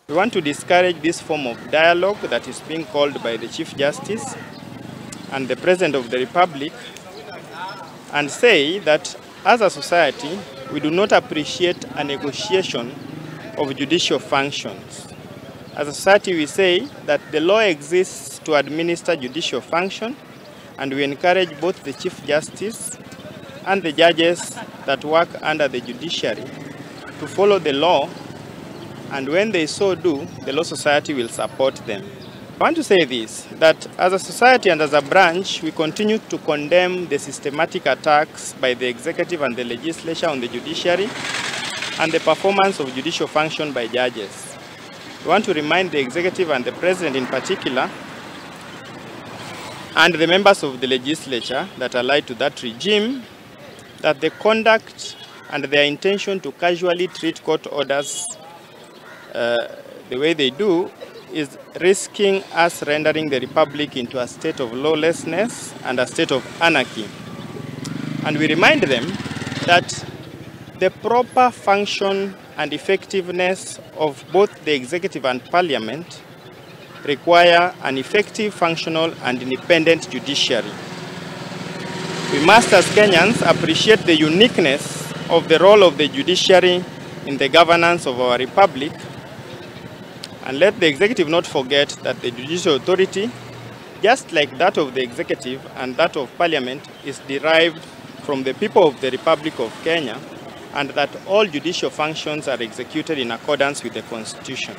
We want to discourage this form of dialogue that is being called by the Chief Justice and the President of the Republic, and say that as a society, we do not appreciate a negotiation of judicial functions. As a society, we say that the law exists to administer judicial function, and we encourage both the Chief Justice and the judges that work under the judiciary to follow the law, and when they so do, the Law Society will support them. I want to say this, that as a society and as a branch, we continue to condemn the systematic attacks by the executive and the legislature on the judiciary and the performance of judicial function by judges. We want to remind the executive and the president in particular, and the members of the legislature that allied to that regime, that the conduct and their intention to casually treat court orders the way they do is risking us rendering the Republic into a state of lawlessness and a state of anarchy. And we remind them that the proper function and effectiveness of both the executive and parliament require an effective, functional, and independent judiciary. We must, as Kenyans, appreciate the uniqueness of the role of the judiciary in the governance of our republic, and let the executive not forget that the judicial authority, just like that of the executive and that of parliament, is derived from the people of the Republic of Kenya, and that all judicial functions are executed in accordance with the Constitution.